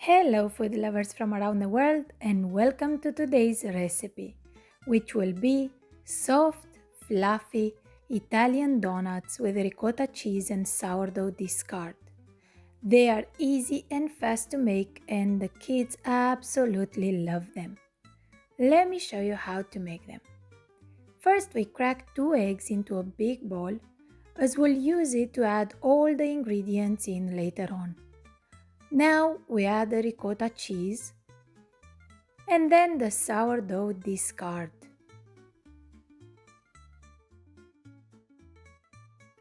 Hello, food lovers from around the world, and welcome to today's recipe, which will be soft, fluffy Italian donuts with ricotta cheese and sourdough discard. They are easy and fast to make, and the kids absolutely love them. Let me show you how to make them. First, we crack 2 eggs into a big bowl, as we'll use it to add all the ingredients in later on. Now we add the ricotta cheese and then the sourdough discard.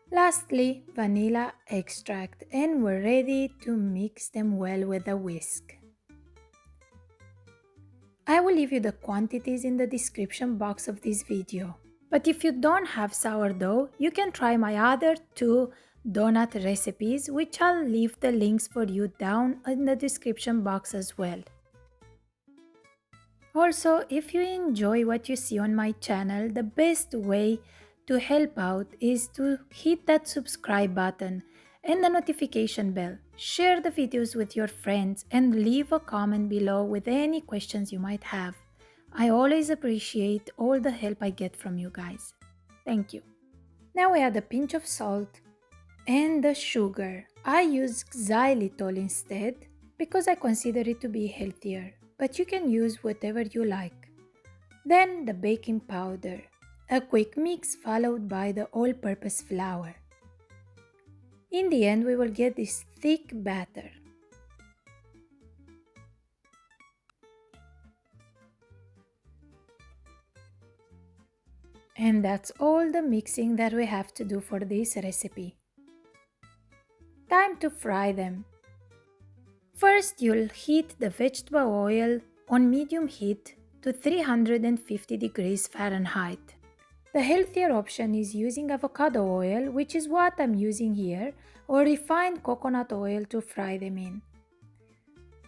Lastly, vanilla extract, and we're ready to mix them well with a whisk. I will leave you the quantities in the description box of this video. But if you don't have sourdough, you can try my other 2 donut recipes, which I'll leave the links for you down in the description box as well. Also, if you enjoy what you see on my channel, the best way to help out is to hit that subscribe button and the notification bell. Share the videos with your friends and leave a comment below with any questions you might have. I always appreciate all the help I get from you guys. Thank you. Now we add a pinch of salt and the sugar. I use xylitol instead because I consider it to be healthier, but you can use whatever you like. Then the baking powder. A quick mix followed by the all-purpose flour. In the end, we will get this thick batter. And that's all the mixing that we have to do for this recipe. Time to fry them. First, you'll heat the vegetable oil on medium heat to 350 degrees Fahrenheit. The healthier option is using avocado oil, which is what I'm using here, or refined coconut oil to fry them in.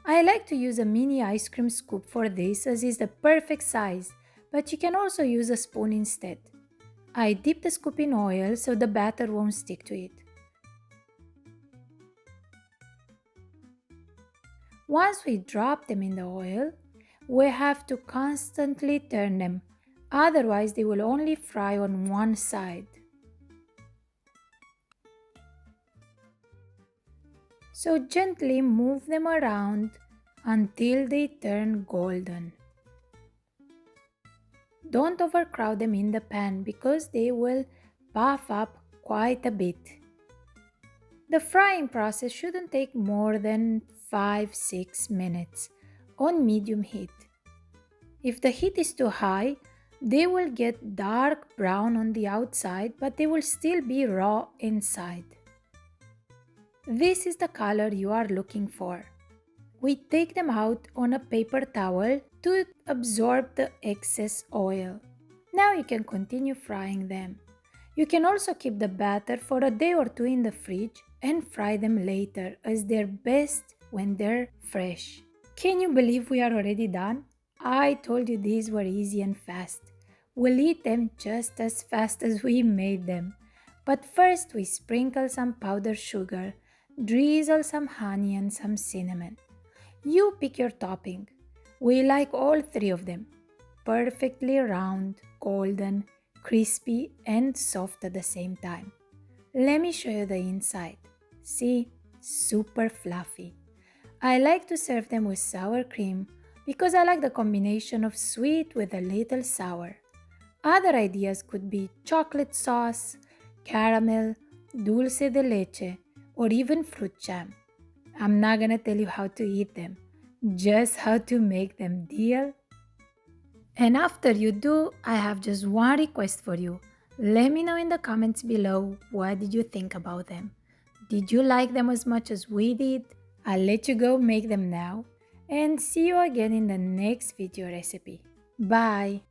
I like to use a mini ice cream scoop for this as is the perfect size, but you can also use a spoon instead. I dip the scoop in oil so the batter won't stick to it. Once we drop them in the oil, we have to constantly turn them, otherwise they will only fry on one side. So gently move them around until they turn golden. Don't overcrowd them in the pan because they will puff up quite a bit. The frying process shouldn't take more than 5-6 minutes on medium heat. If the heat is too high, they will get dark brown on the outside, but they will still be raw inside. This is the color you are looking for. We take them out on a paper towel to absorb the excess oil. Now you can continue frying them. You can also keep the batter for a day or 2 in the fridge and fry them later as they're best when they're fresh. Can you believe we are already done? I told you these were easy and fast. We'll eat them just as fast as we made them. But first we sprinkle some powdered sugar, drizzle some honey and some cinnamon. You pick your topping. We like all 3 of them. Perfectly round, golden, crispy and soft at the same time. Let me show you the inside. See, super fluffy. I like to serve them with sour cream because I like the combination of sweet with a little sour. Other ideas could be chocolate sauce, caramel, dulce de leche, or even fruit jam. I'm not gonna tell you how to eat them, just how to make them, deal? And after you do, I have just one request for you. Let me know in the comments below what did you think about them. Did you like them as much as we did? I'll let you go make them now and see you again in the next video recipe. Bye!